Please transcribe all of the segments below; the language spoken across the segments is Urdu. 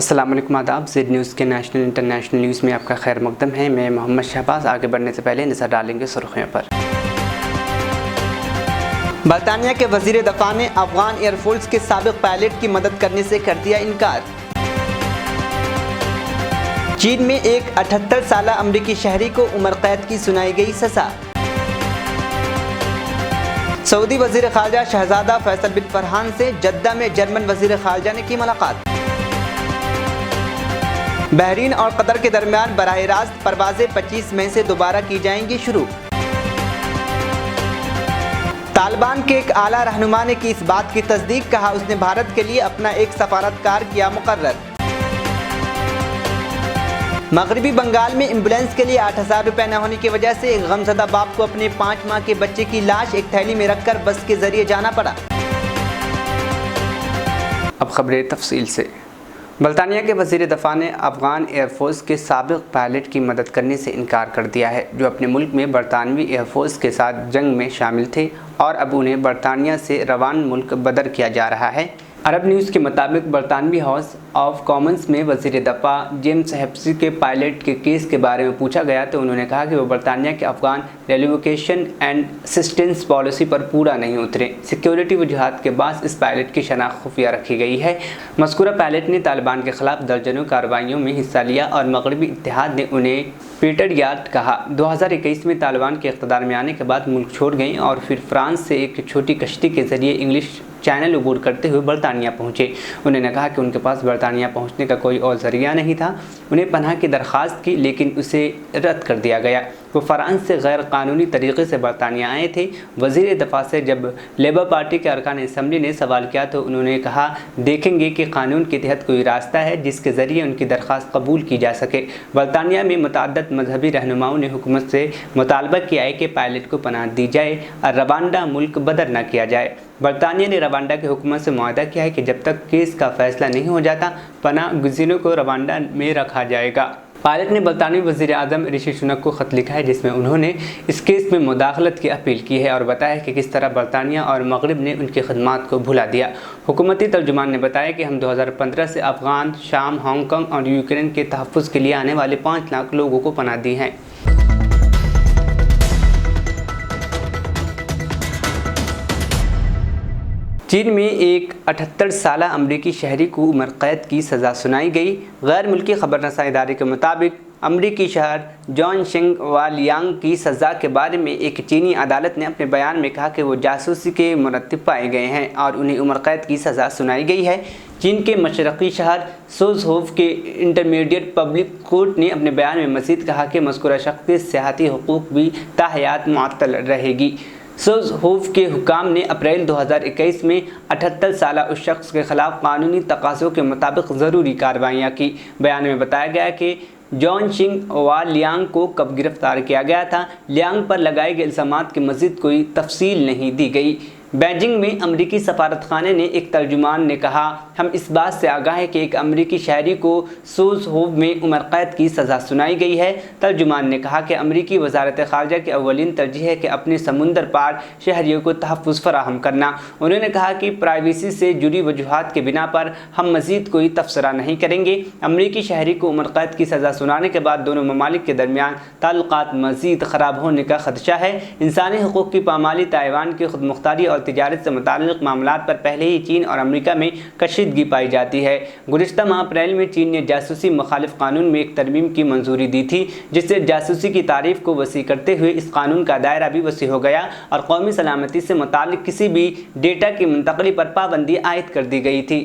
السلام علیکم، آداب۔ زیڈ نیوز کے نیشنل انٹرنیشنل نیوز میں آپ کا خیر مقدم ہے۔ میں محمد شہباز۔ آگے بڑھنے سے پہلے نظر ڈالیں گے سرخیوں پر۔ برطانیہ کے وزیر دفاع نے افغان ایئر فورس کے سابق پائلٹ کی مدد کرنے سے کر دیا انکار۔ چین میں ایک 78 سالہ امریکی شہری کو عمر قید کی سنائی گئی سزا۔ سعودی وزیر خارجہ شہزادہ فیصل بن فرحان سے جدہ میں جرمن وزیر خارجہ نے کی ملاقات۔ بحرین اور قطر کے درمیان براہ راست پروازیں 25 مئی سے دوبارہ کی جائیں گی شروع۔ طالبان کے ایک اعلیٰ رہنما نے کی اس بات کی تصدیق، کہا اس نے بھارت کے لیے اپنا ایک سفارتکار کیا مقرر۔ مغربی بنگال میں ایمبولینس کے لیے 8,000 روپے نہ ہونے کی وجہ سے ایک غمزدہ باپ کو اپنے 5 ماہ کے بچے کی لاش ایک تھیلی میں رکھ کر بس کے ذریعے جانا پڑا۔ اب خبریں تفصیل سے۔ برطانیہ کے وزیر دفاع نے افغان ایئر فورس کے سابق پائلٹ کی مدد کرنے سے انکار کر دیا ہے، جو اپنے ملک میں برطانوی ایئر فورس کے ساتھ جنگ میں شامل تھے اور اب انہیں برطانیہ سے روان ملک بدر کیا جا رہا ہے۔ عرب نیوز کے مطابق برطانوی ہاؤس آف کامنز میں وزیر دفاع جیمز ہیپسی کے پائلٹ کے کیس کے بارے میں پوچھا گیا تو انہوں نے کہا کہ وہ برطانیہ کے Afghan relocation and assistance policy پر پورا نہیں اترے۔ سیکیورٹی وجوہات کے باعث اس پائلٹ کی شناخت خفیہ رکھی گئی ہے۔ مذکورہ پائلٹ نے طالبان کے خلاف درجنوں کارروائیوں میں حصہ لیا اور مغربی اتحاد نے انہیں پیٹر یارٹ کہا۔ 2021 میں طالبان کے اقتدار میں آنے کے بعد ملک چھوڑ گئیں اور پھر فرانس سے ایک چھوٹی کشتی کے ذریعے انگلش چینل عبور کرتے ہوئے برطانیہ پہنچے۔ انہوں نے کہا کہ ان کے پاس برطانیہ پہنچنے کا کوئی اور ذریعہ نہیں تھا۔ انہیں پناہ کی درخواست کی لیکن اسے رد کر دیا گیا۔ وہ فرانس سے غیر قانونی طریقے سے برطانیہ آئے تھے۔ وزیر دفاع سے جب لیبر پارٹی کے ارکان اسمبلی نے سوال کیا تو انہوں نے کہا، دیکھیں گے کہ قانون کے تحت کوئی راستہ ہے جس کے ذریعے ان کی درخواست قبول کی جا سکے۔ برطانیہ میں متعدد مذہبی رہنماؤں نے حکومت سے مطالبہ کیا ہے کہ پائلٹ کو پناہ دی جائے اور روانڈا ملک بدر نہ کیا جائے۔ برطانیہ نے روانڈا کی حکومت سے معاہدہ کیا ہے کہ جب تک کیس کا فیصلہ نہیں ہو جاتا پناہ گزینوں کو روانڈا میں رکھا جائے گا۔ پائلٹ نے برطانوی وزیر اعظم رشی سنک کو خط لکھا ہے جس میں انہوں نے اس کیس میں مداخلت کی اپیل کی ہے اور بتایا کہ کس طرح برطانیہ اور مغرب نے ان کی خدمات کو بھلا دیا۔ حکومتی ترجمان نے بتایا کہ ہم 2015 سے افغان، شام، ہانگ کانگ اور یوکرین کے تحفظ کے لیے آنے والے 5 لاکھ لوگوں کو پناہ دی ہے۔ چین میں ایک 78 سالہ امریکی شہری کو عمر قید کی سزا سنائی گئی۔ غیر ملکی خبر رساں ادارے کے مطابق امریکی شہر جان شینگ والیانگ کی سزا کے بارے میں ایک چینی عدالت نے اپنے بیان میں کہا کہ وہ جاسوسی کے مرتکب پائے گئے ہیں اور انہیں عمر قید کی سزا سنائی گئی ہے۔ چین کے مشرقی شہر سوزہوو کے انٹرمیڈیٹ پبلک کورٹ نے اپنے بیان میں مزید کہا کہ مذکورہ شخص کے سیاحتی حقوق بھی تاحیات معطل رہے گی۔ سوزہوو کے حکام نے اپریل 2021 میں 78 سالہ اس شخص کے خلاف قانونی تقاضوں کے مطابق ضروری کارروائیاں کی۔ بیان میں بتایا گیا کہ جان شینگ والیانگ کو کب گرفتار کیا گیا تھا۔ لیانگ پر لگائے گئے الزامات کی مزید کوئی تفصیل نہیں دی گئی۔ بیجنگ میں امریکی سفارت خانے نے ایک ترجمان نے کہا، ہم اس بات سے آگاہ ہیں کہ ایک امریکی شہری کو سوزہوو میں عمر قید کی سزا سنائی گئی ہے۔ ترجمان نے کہا کہ امریکی وزارت خارجہ کی اولین ترجیح ہے کہ اپنے سمندر پار شہریوں کو تحفظ فراہم کرنا۔ انہوں نے کہا کہ پرائیویسی سے جڑی وجوہات کے بنا پر ہم مزید کوئی تبصرہ نہیں کریں گے۔ امریکی شہری کو عمر قید کی سزا سنانے کے بعد دونوں ممالک کے درمیان تعلقات مزید خراب ہونے کا خدشہ ہے۔ انسانی حقوق کی پامالی، تائیوان کی خود مختاری اور تجارت سے متعلق معاملات پر پہلے ہی چین اور امریکہ میں کشیدگی پائی جاتی ہے۔ گزشتہ ماہ اپریل میں چین نے جاسوسی مخالف قانون میں ایک ترمیم کی منظوری دی تھی جس سے جاسوسی کی تعریف کو وسیع کرتے ہوئے اس قانون کا دائرہ بھی وسیع ہو گیا اور قومی سلامتی سے متعلق کسی بھی ڈیٹا کی منتقلی پر پابندی عائد کر دی گئی تھی۔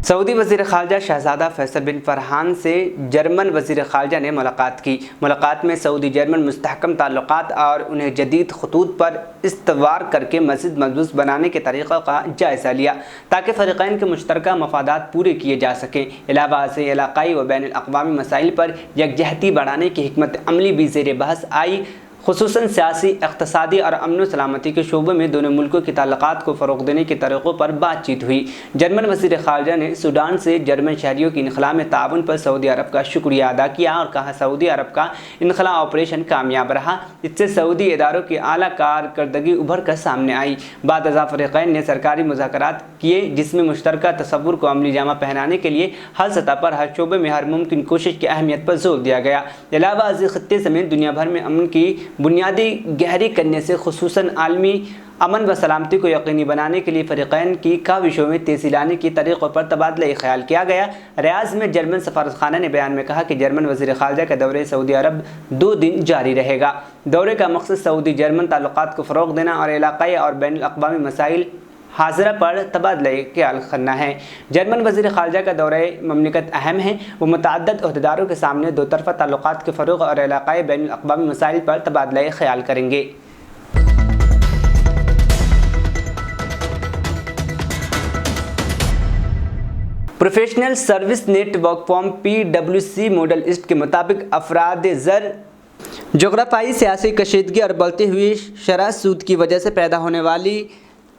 سعودی وزیر خارجہ شہزادہ فیصل بن فرحان سے جرمن وزیر خارجہ نے ملاقات کی۔ ملاقات میں سعودی جرمن مستحکم تعلقات اور انہیں جدید خطوط پر استوار کر کے مزید مضبوط بنانے کے طریقہ کا جائزہ لیا تاکہ فریقین کے مشترکہ مفادات پورے کیے جا سکیں۔ علاوہ سے علاقائی و بین الاقوامی مسائل پر یکجہتی بڑھانے کی حکمت عملی بھی زیر بحث آئی۔ خصوصاً سیاسی، اقتصادی اور امن و سلامتی کے شعبے میں دونوں ملکوں کے تعلقات کو فروغ دینے کے طریقوں پر بات چیت ہوئی۔ جرمن وزیر خارجہ نے سوڈان سے جرمن شہریوں کی انخلاء میں تعاون پر سعودی عرب کا شکریہ ادا کیا اور کہا سعودی عرب کا انخلاء آپریشن کامیاب رہا، اس سے سعودی اداروں کی اعلیٰ کارکردگی ابھر کر سامنے آئی۔ بعد ازاں فریقین نے سرکاری مذاکرات کیے جس میں مشترکہ تصور کو عملی جامہ پہنانے کے لیے ہر سطح پر ہر شعبے میں ہر ممکن کوشش کی اہمیت پر زور دیا گیا۔ علاوہ ازیں خطے سمیت دنیا بھر میں امن کی بنیادی گہری کرنے سے خصوصاً عالمی امن و سلامتی کو یقینی بنانے کے لیے فریقین کی کاوشوں میں تیزی لانے کی طریقوں پر تبادلہ خیال کیا گیا۔ ریاض میں جرمن سفارت خانہ نے بیان میں کہا کہ جرمن وزیر خارجہ کا دورہ سعودی عرب 2 دن جاری رہے گا۔ دورے کا مقصد سعودی جرمن تعلقات کو فروغ دینا اور علاقائی اور بین الاقوامی مسائل حاضرہ پر تبادلہ خیال کرنا ہے۔ جرمن وزیر خارجہ کا دورہ مملکت اہم ہے، وہ متعدد عہدیداروں کے سامنے دو طرفہ تعلقات کے فروغ اور علاقائی بین الاقوامی مسائل پر تبادلہ خیال کریں گے۔ Professional service network firm PwC middle east کے مطابق افراد زر جغرافیائی سیاسی کشیدگی اور بڑھتی ہوئی شرح سود کی وجہ سے پیدا ہونے والی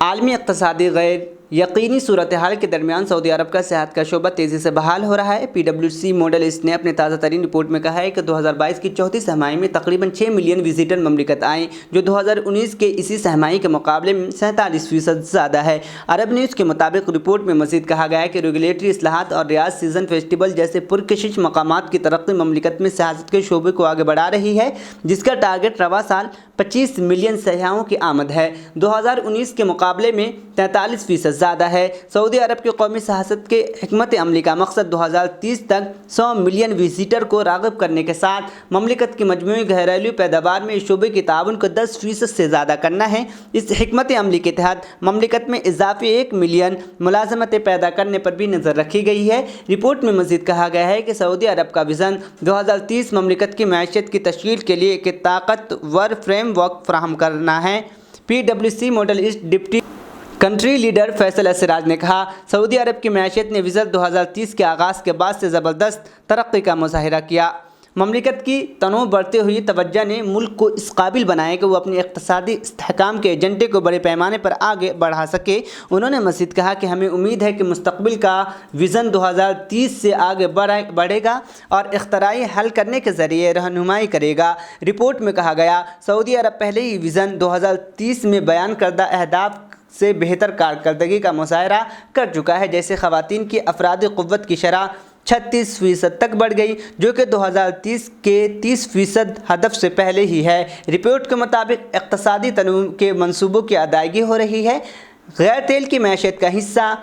عالمی اقتصادی غیر یقینی صورتحال کے درمیان سعودی عرب کا صحت کا شعبہ تیزی سے بحال ہو رہا ہے۔ PwC ماڈل ایسٹ نے اپنے تازہ ترین رپورٹ میں کہا ہے کہ 2022 کی چوتھی سہ-ماہی میں تقریباً 6 ملین وزٹر مملکت آئیں، جو 2019 کے اسی سہ-ماہی کے مقابلے میں 47% زیادہ ہے۔ عرب نیوز کے مطابق رپورٹ میں مزید کہا گیا ہے کہ ریگولیٹری اصلاحات اور ریاض سیزن فیسٹیول جیسے پرکشش مقامات کی ترقی مملکت میں سیاحت کے شعبے کو آگے بڑھا رہی ہے، جس کا ٹارگٹ رواں سال 25 ملین سیاحوں کی آمد ہے، 2019 کے مقابلے میں 43% زیادہ ہے۔ سعودی عرب کی قومی سیاست کے حکمت عملی کا مقصد 2030 تک 100 ملین وزٹر کو راغب کرنے کے ساتھ مملکت کی مجموعی گھریلو پیداوار میں اس شعبے کے تعاون کو 10% سے زیادہ کرنا ہے۔ اس حکمت عملی کے تحت مملکت میں اضافی 1 ملین ملازمتیں پیدا کرنے پر بھی نظر رکھی گئی ہے۔ رپورٹ میں مزید کہا گیا ہے کہ سعودی عرب کا وژن 2030 مملکت کی معیشت کی تشکیل کے لیے ایک طاقتور فریم ورک فراہم کرنا ہے۔ PwC middle east deputy country leader Faisal Asraj نے کہا، سعودی عرب کی معیشت نے وژن 2030 کے آغاز کے بعد سے زبردست ترقی کا مظاہرہ کیا۔ مملکت کی تنوع بڑھتی ہوئی توجہ نے ملک کو اس قابل بنایا کہ وہ اپنی اقتصادی استحکام کے ایجنڈے کو بڑے پیمانے پر آگے بڑھا سکے۔ انہوں نے مزید کہا کہ ہمیں امید ہے کہ مستقبل کا وژن 2030 سے آگے بڑھے گا اور اختراعی حل کرنے کے ذریعے رہنمائی کرے گا۔ رپورٹ میں کہا گیا، سعودی عرب پہلے ہی وژن 2030 میں بیان کردہ اہداف سے بہتر کارکردگی کا مظاہرہ کر چکا ہے، جیسے خواتین کی افرادی قوت کی شرح 36% تک بڑھ گئی، جو کہ 2030 کے 30% ہدف سے پہلے ہی ہے۔ رپورٹ کے مطابق اقتصادی تنوع کے منصوبوں کی ادائیگی ہو رہی ہے۔ غیر تیل کی معیشت کا حصہ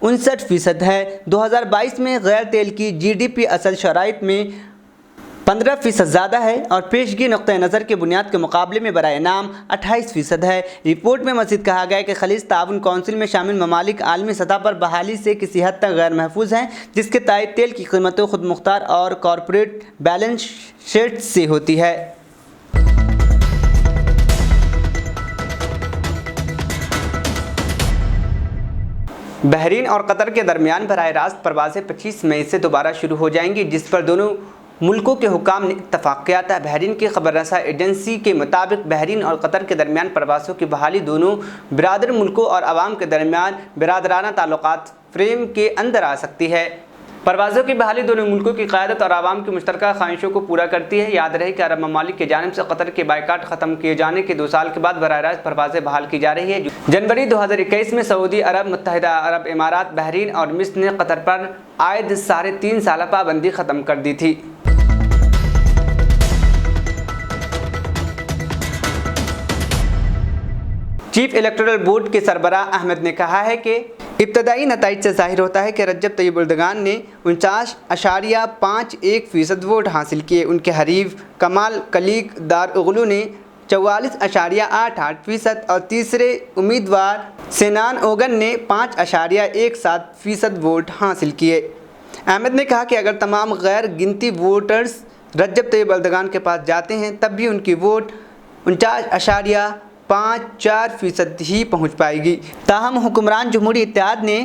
59% ہے۔ 2022 میں غیر تیل کی GDP اصل شرائط میں 15% زیادہ ہے اور پیشگی نقطہ نظر کی بنیاد کے مقابلے میں برائے نام 28% ہے۔ رپورٹ میں مزید کہا گیا کہ خلیج تعاون کونسل میں شامل ممالک عالمی سطح پر بحالی سے کسی حد تک غیر محفوظ ہیں، جس کے تائید تیل کی قیمتوں خود مختار اور کارپوریٹ بیلنس شیٹ سے ہوتی ہے۔ بحرین اور قطر کے درمیان براہ راست پروازیں 25 مئی سے دوبارہ شروع ہو جائیں گی، جس پر دونوں ملکوں کے حکام نے اتفاق کیا تھا۔ بحرین کی خبر رساں ایجنسی کے مطابق بحرین اور قطر کے درمیان پروازوں کی بحالی دونوں برادر ملکوں اور عوام کے درمیان برادرانہ تعلقات فریم کے اندر آ سکتی ہے۔ پروازوں کی بحالی دونوں ملکوں کی قیادت اور عوام کی مشترکہ خواہشوں کو پورا کرتی ہے۔ یاد رہے کہ عرب ممالک کی جانب سے قطر کے بائیکاٹ ختم کیے جانے کے 2 سال کے بعد براہ راست پروازیں بحال کی جا رہی ہے۔ جنوری 2021 میں سعودی عرب، متحدہ عرب امارات، بحرین اور مصر نے قطر پر عائد 3.5 سالہ پابندی ختم کر دی تھی۔ چیف الیکٹورل بورڈ کے سربراہ احمد نے کہا ہے کہ ابتدائی نتائج سے ظاہر ہوتا ہے کہ رجب طیب اردگان نے 49.51% ووٹ حاصل کیے۔ ان کے حریف کمال کلیگ داراغلو نے 44.88% اور تیسرے امیدوار سینان اوگن نے 5.17% ووٹ حاصل کیے۔ احمد نے کہا کہ اگر تمام غیر گنتی ووٹرز رجب طیب اردگان کے پاس جاتے ہیں تب بھی ان کی ووٹ 49.54% ہی پہنچ پائے گی۔ تاہم حکمران جمہوری اتحاد نے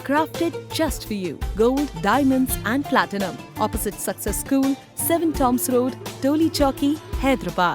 crafted just for you. Gold, diamonds and platinum. Opposite Success School, 7 Toms Road, Toli Chowki, Hyderabad.